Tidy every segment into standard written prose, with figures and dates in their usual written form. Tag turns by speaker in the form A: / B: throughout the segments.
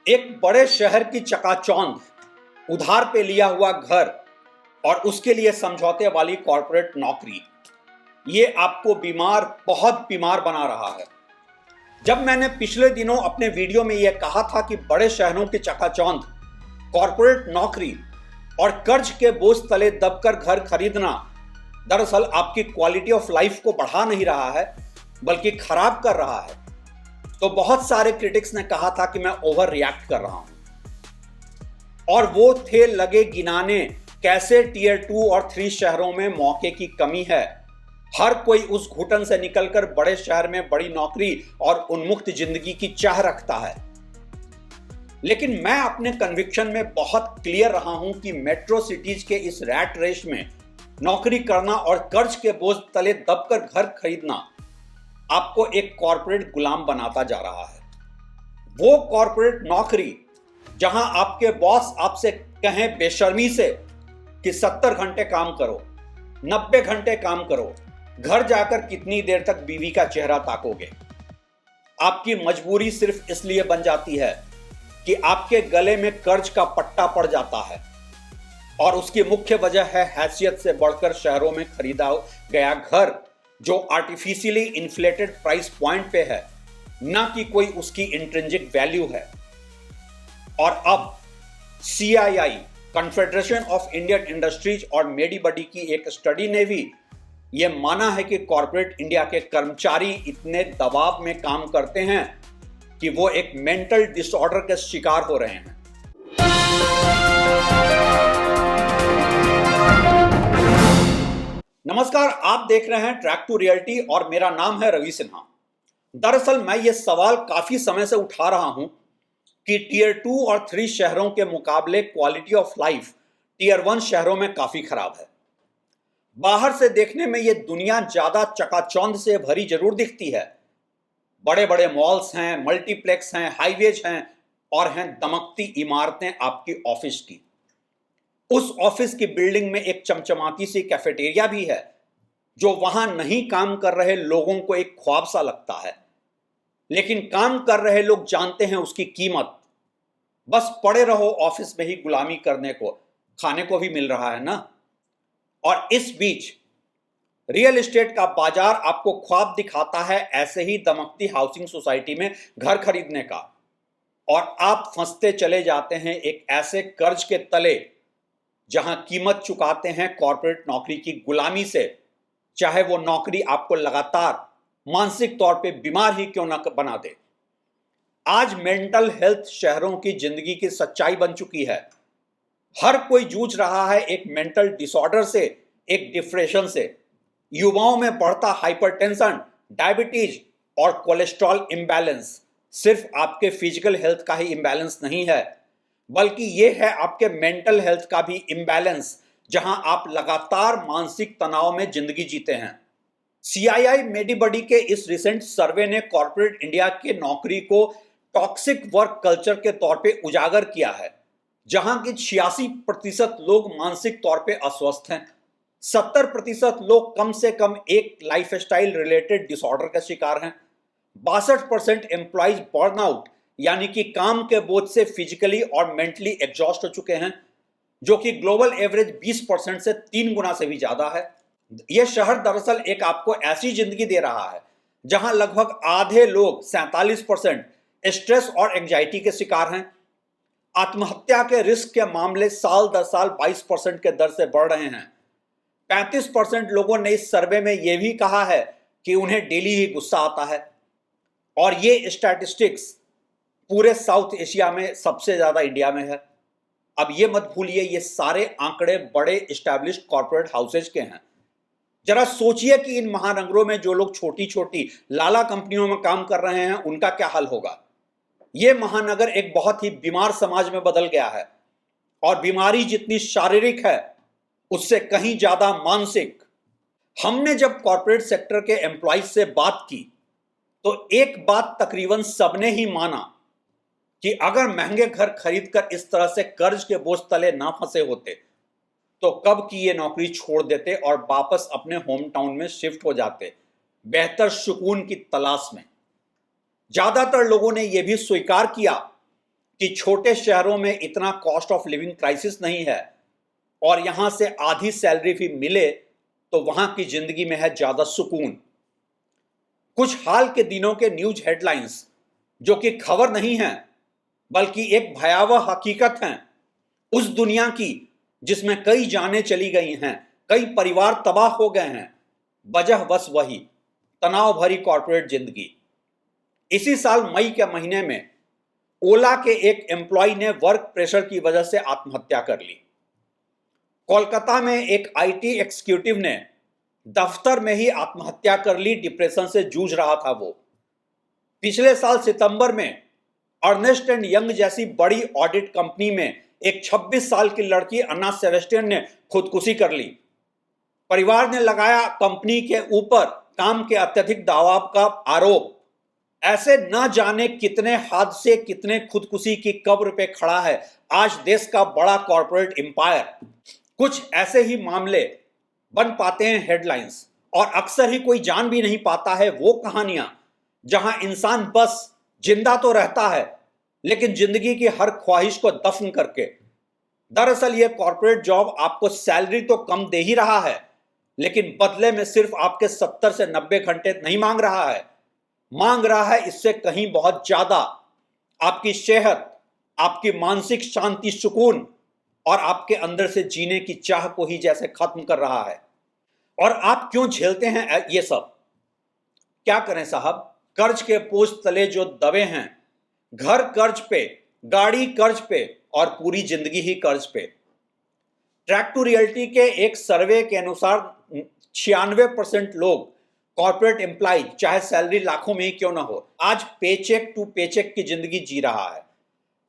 A: एक बड़े शहर की चकाचौंध, उधार पे लिया हुआ घर और उसके लिए समझौते वाली कॉर्पोरेट नौकरी, ये आपको बहुत बीमार बना रहा है। जब मैंने पिछले दिनों अपने वीडियो में यह कहा था कि बड़े शहरों की चकाचौंध, कॉर्पोरेट नौकरी और कर्ज के बोझ तले दबकर घर खरीदना दरअसल आपकी क्वालिटी ऑफ लाइफ को बढ़ा नहीं रहा है बल्कि खराब कर रहा है, तो बहुत सारे क्रिटिक्स ने कहा था कि मैं ओवर रिएक्ट कर रहा हूं। और वो थे लगे गिनाने कैसे टीयर 2 और 3 शहरों में मौके की कमी है। हर कोई उस घुटन से निकलकर बड़े शहर में बड़ी नौकरी और उन्मुक्त जिंदगी की चाह रखता है। लेकिन मैं अपने कन्विक्शन में बहुत क्लियर रहा हूं कि मेट्रो सिटीज के इस रैट रेस में नौकरी करना और कर्ज के बोझ तले दबकर घर खरीदना आपको एक कॉर्पोरेट गुलाम बनाता जा रहा है। वो कॉर्पोरेट नौकरी जहां आपके बॉस आपसे कहें बेशर्मी से कि 70 घंटे काम करो, 90 घंटे काम करो, घर जाकर कितनी देर तक बीवी का चेहरा ताकोगे। आपकी मजबूरी सिर्फ इसलिए बन जाती है कि आपके गले में कर्ज का पट्टा पड़ जाता है और उसकी मुख्य वजह है हैसियत से बढ़कर शहरों में खरीदा गया घर जो आर्टिफिशियली इन्फ्लेटेड प्राइस पॉइंट पे है, ना कि कोई उसकी इंट्रिंसिक वैल्यू है। और अब CII, confederation of Indian industries और मेडीबडी की एक स्टडी ने भी यह माना है कि कॉर्पोरेट इंडिया के कर्मचारी इतने दबाव में काम करते हैं कि वो एक मेंटल डिसऑर्डर के शिकार हो रहे हैं। नमस्कार, आप देख रहे हैं ट्रैक टू रियलिटी और मेरा नाम है रवि सिन्हा। दरअसल मैं ये सवाल काफी समय से उठा रहा हूं कि टीयर 2 और 3 शहरों के मुकाबले क्वालिटी ऑफ लाइफ टीयर 1 शहरों में काफी खराब है। बाहर से देखने में ये दुनिया ज्यादा चकाचौंध से भरी जरूर दिखती है। बड़े बड़े मॉल्स हैं, मल्टीप्लेक्स हैं, हाईवेज हैं और हैं दमकती इमारतें आपकी ऑफिस की। उस ऑफिस की बिल्डिंग में एक चमचमाती सी कैफेटेरिया भी है जो वहां नहीं काम कर रहे लोगों को एक ख्वाब सा लगता है, लेकिन काम कर रहे लोग जानते हैं उसकी कीमत। बस पड़े रहो ऑफिस में ही गुलामी करने को, खाने को भी मिल रहा है ना। और इस बीच रियल एस्टेट का बाजार आपको ख्वाब दिखाता है ऐसे ही दमकती हाउसिंग सोसाइटी में घर खरीदने का, और आप फंसते चले जाते हैं एक ऐसे कर्ज के तले जहां कीमत चुकाते हैं कॉर्पोरेट नौकरी की गुलामी से, चाहे वो नौकरी आपको लगातार मानसिक तौर पे बीमार ही क्यों ना बना दे। आज मेंटल हेल्थ शहरों की जिंदगी की सच्चाई बन चुकी है। हर कोई जूझ रहा है एक मेंटल डिसऑर्डर से, एक डिप्रेशन से। युवाओं में बढ़ता हाइपरटेंशन, डायबिटीज और कोलेस्ट्रॉल इंबैलेंस सिर्फ आपके फिजिकल हेल्थ का ही इंबैलेंस नहीं है, बल्कि यह है आपके मेंटल हेल्थ का भी इंबैलेंस, जहां आप लगातार मानसिक तनाव में जिंदगी जीते हैं। CII मेडीबडी के इस रिसेंट सर्वे ने कॉर्पोरेट इंडिया के नौकरी को टॉक्सिक वर्क कल्चर के तौर पे उजागर किया है, जहां कि 86% लोग मानसिक तौर पे अस्वस्थ हैं, 70% लोग कम से कम एक लाइफस्टाइल रिलेटेड डिसऑर्डर का शिकार हैं, 62% एम्प्लॉइज बर्नआउट यानी कि काम के बोझ से फिजिकली और मेंटली एग्जॉस्ट हो चुके हैं, जो कि ग्लोबल एवरेज 20% से 3 गुना से भी ज्यादा है। यह शहर दरअसल एक आपको ऐसी जिंदगी दे रहा है जहां लगभग आधे लोग 47% स्ट्रेस और एंजाइटी के शिकार हैं। आत्महत्या के रिस्क के मामले साल दर साल 22% के दर से बढ़ रहे हैं। 35% लोगों ने इस सर्वे में यह भी कहा है कि उन्हें डेली ही गुस्सा आता है। और ये स्टैटिस्टिक्स पूरे साउथ एशिया में सबसे ज्यादा इंडिया में है। अब ये मत भूलिए, ये सारे आंकड़े बड़े एस्टैब्लिश्ड कॉर्पोरेट हाउसेज के हैं। जरा सोचिए कि इन महानगरों में जो लोग छोटी छोटी लाला कंपनियों में काम कर रहे हैं उनका क्या हाल होगा। ये महानगर एक बहुत ही बीमार समाज में बदल गया है, और बीमारी जितनी शारीरिक है उससे कहीं ज्यादा मानसिक। हमने जब कॉर्पोरेट सेक्टर के एम्प्लॉइज से बात की तो एक बात तकरीबन सबने ही माना कि अगर महंगे घर खरीदकर इस तरह से कर्ज के बोझ तले ना फंसे होते तो कब की ये नौकरी छोड़ देते और वापस अपने होम टाउन में शिफ्ट हो जाते, बेहतर सुकून की तलाश में। ज्यादातर लोगों ने यह भी स्वीकार किया कि छोटे शहरों में इतना कॉस्ट ऑफ लिविंग क्राइसिस नहीं है और यहां से आधी सैलरी भी मिले तो वहां की जिंदगी में है ज्यादा सुकून। कुछ हाल के दिनों के न्यूज हेडलाइंस जो कि खबर नहीं है बल्कि एक भयावह हकीकत है उस दुनिया की जिसमें कई जानें चली गई हैं, कई परिवार तबाह हो गए हैं, वजह बस वही तनाव भरी कॉर्पोरेट जिंदगी। इसी साल मई के महीने में ओला के एक एम्प्लॉय ने वर्क प्रेशर की वजह से आत्महत्या कर ली। कोलकाता में एक आईटी एग्जीक्यूटिव ने दफ्तर में ही आत्महत्या कर ली, डिप्रेशन से जूझ रहा था वो। पिछले साल सितंबर में अर्नेस्ट एंड यंग जैसी बड़ी ऑडिट कंपनी में एक 26 साल की लड़की अन्ना सेबेस्टियन ने खुदकुशी कर ली। परिवार ने लगाया कंपनी के ऊपर काम के अत्यधिक दबाव का आरोप। ऐसे न जाने कितने हादसे, कितने खुदकुशी की कब्र पे खड़ा है आज देश का बड़ा कॉर्पोरेट एम्पायर। कुछ ऐसे ही मामले बन पाते हैं हेडलाइंस और अक्सर ही कोई जान भी नहीं पाता है वो कहानियां जहां इंसान बस जिंदा तो रहता है लेकिन जिंदगी की हर ख्वाहिश को दफन करके। दरअसल यह कॉर्पोरेट जॉब आपको सैलरी तो कम दे ही रहा है लेकिन बदले में सिर्फ आपके 70 से 90 घंटे नहीं मांग रहा है, मांग रहा है इससे कहीं बहुत ज्यादा। आपकी सेहत, आपकी मानसिक शांति, सुकून और आपके अंदर से जीने की चाह को ही जैसे खत्म कर रहा है। और आप क्यों झेलते हैं ये सब? क्या करें साहब, कर्ज के बोझ तले जो दबे हैं, घर कर्ज पे, गाड़ी कर्ज पे और पूरी जिंदगी ही कर्ज पे। ट्रैक टू रियलिटी के एक सर्वे के अनुसार 96% लोग कॉर्पोरेट एम्प्लॉय, चाहे सैलरी लाखों में ही क्यों ना हो, आज पेचेक टू पेचेक की जिंदगी जी रहा है।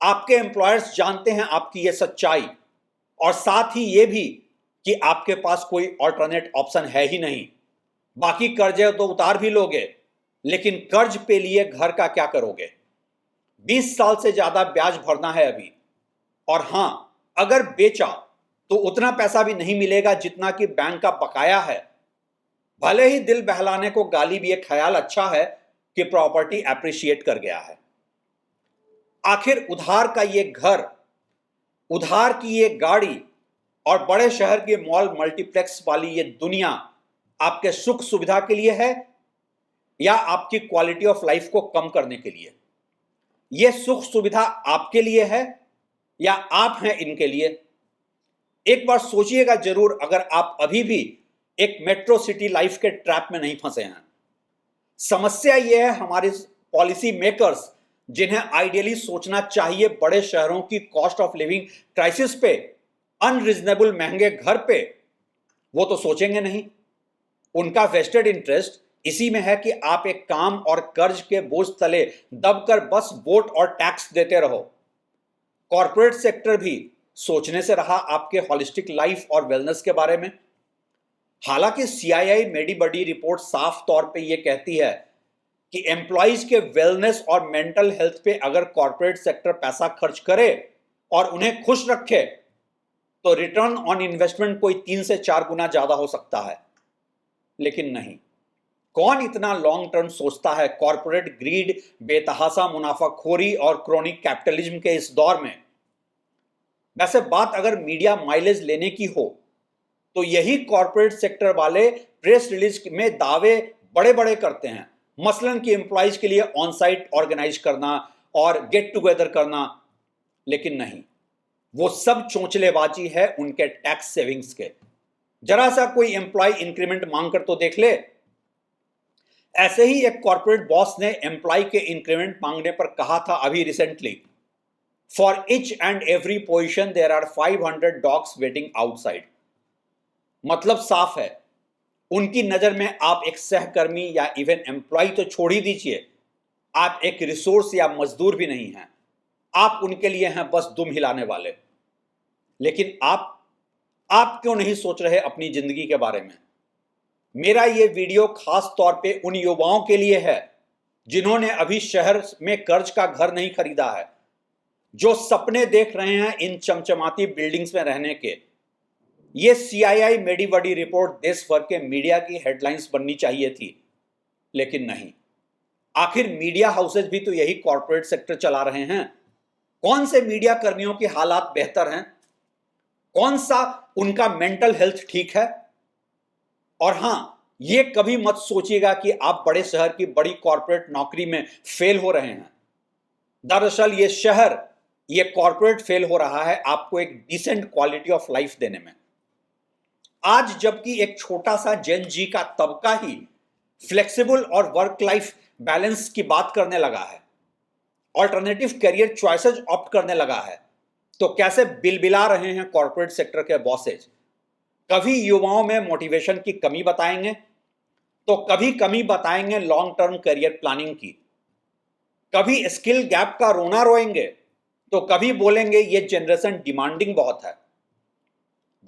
A: आपके एम्प्लॉयर्स जानते हैं आपकी ये सच्चाई और साथ ही ये भी कि आपके पास कोई ऑल्टरनेट ऑप्शन है ही नहीं। बाकी कर्जे तो उतार भी लोगे लेकिन कर्ज पे लिए घर का क्या करोगे? 20 साल से ज्यादा ब्याज भरना है अभी। और हां, अगर बेचा तो उतना पैसा भी नहीं मिलेगा जितना कि बैंक का बकाया है। भले ही दिल बहलाने को गाली भी एक ख्याल अच्छा है कि प्रॉपर्टी एप्रिशिएट कर गया है। आखिर उधार का ये घर, उधार की ये गाड़ी और बड़े शहर के मॉल मल्टीप्लेक्स वाली ये दुनिया आपके सुख सुविधा के लिए है या आपकी क्वालिटी ऑफ लाइफ को कम करने के लिए? ये सुख सुविधा आपके लिए है या आप हैं इनके लिए? एक बार सोचिएगा जरूर अगर आप अभी भी एक मेट्रो सिटी लाइफ के ट्रैप में नहीं फंसे हैं। समस्या यह है हमारे पॉलिसी मेकर्स, जिन्हें आइडियली सोचना चाहिए बड़े शहरों की कॉस्ट ऑफ लिविंग क्राइसिस पे, अनरीजनेबल महंगे घर पे, वो तो सोचेंगे नहीं। उनका वेस्टेड इंटरेस्ट इसी में है कि आप एक काम और कर्ज के बोझ तले दबकर बस वोट और टैक्स देते रहो। कॉर्पोरेट सेक्टर भी सोचने से रहा आपके होलिस्टिक लाइफ और वेलनेस के बारे में। हालांकि सीआईआई मेडीबडी रिपोर्ट साफ तौर पे ये कहती है कि एम्प्लॉइज के वेलनेस और मेंटल हेल्थ पे अगर कॉर्पोरेट सेक्टर पैसा खर्च करे और उन्हें खुश रखे तो रिटर्न ऑन इन्वेस्टमेंट कोई 3 से 4 गुना ज्यादा हो सकता है। लेकिन नहीं, कौन इतना लॉन्ग टर्म सोचता है कॉर्पोरेट ग्रीड, बेतहासा मुनाफाखोरी और क्रोनिक कैपिटलिज्म के इस दौर में? वैसे बात अगर मीडिया माइलेज लेने की हो तो यही कॉर्पोरेट सेक्टर वाले प्रेस रिलीज में दावे बड़े बड़े करते हैं, मसलन कि एम्प्लॉइज के लिए ऑन साइट ऑर्गेनाइज करना और गेट टुगेदर करना। लेकिन नहीं, वो सब चोंचलेबाजी है उनके टैक्स सेविंग्स के। जरा सा कोई एम्प्लॉय इंक्रीमेंट मांग कर तो देख ले। ऐसे ही एक कॉर्पोरेट बॉस ने एम्प्लॉय के इंक्रीमेंट मांगने पर कहा था अभी recently, for each and every position there are 500 dogs waiting outside. मतलब साफ है, उनकी नजर में आप एक सहकर्मी या इवन एम्प्लॉय तो छोड़ ही दीजिए, आप एक रिसोर्स या मजदूर भी नहीं हैं। आप उनके लिए हैं बस दुम हिलाने वाले। लेकिन आप क्यों नहीं सोच रहे अपनी जिंदगी के बारे में? मेरा ये वीडियो खास तौर पे उन युवाओं के लिए है जिन्होंने अभी शहर में कर्ज का घर नहीं खरीदा है, जो सपने देख रहे हैं इन चमचमाती बिल्डिंग्स में रहने के। ये सीआईआई मेडीबडी रिपोर्ट देश भर के मीडिया की हेडलाइंस बननी चाहिए थी, लेकिन नहीं। आखिर मीडिया हाउसेज भी तो यही कॉर्पोरेट सेक्टर चला रहे हैं। कौन से मीडिया कर्मियों की हालात बेहतर हैं, कौन सा उनका मेंटल हेल्थ ठीक है। और हां, ये कभी मत सोचिएगा कि आप बड़े शहर की बड़ी कॉर्पोरेट नौकरी में फेल हो रहे हैं। दरअसल ये शहर, ये कॉर्पोरेट फेल हो रहा है आपको एक डिसेंट क्वालिटी ऑफ लाइफ देने में। आज जबकि एक छोटा सा जेन जी का तबका ही फ्लेक्सिबल और वर्क लाइफ बैलेंस की बात करने लगा है, ऑल्टरनेटिव करियर चॉइसेस ऑप्ट करने लगा है, तो कैसे बिलबिला रहे हैं कॉर्पोरेट सेक्टर के बॉसेज। कभी युवाओं में मोटिवेशन की कमी बताएंगे, तो कभी कमी बताएंगे लॉन्ग टर्म करियर प्लानिंग की। कभी स्किल गैप का रोना रोएंगे, तो कभी बोलेंगे ये जनरेशन डिमांडिंग बहुत है।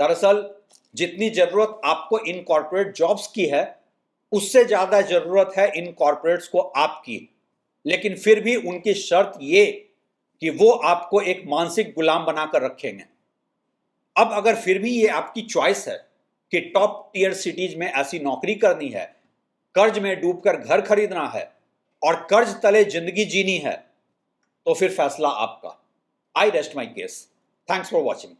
A: दरअसल जितनी जरूरत आपको इन कॉर्पोरेट जॉब्स की है, उससे ज्यादा जरूरत है इन कॉर्पोरेट्स को आपकी। लेकिन फिर भी उनकी शर्त ये कि वो आपको एक मानसिक गुलाम बनाकर रखेंगे। अब अगर फिर भी ये आपकी चॉइस है कि टॉप टियर सिटीज में ऐसी नौकरी करनी है, कर्ज में डूबकर घर खरीदना है और कर्ज तले जिंदगी जीनी है, तो फिर फैसला आपका। आई rest my case. Thanks for watching.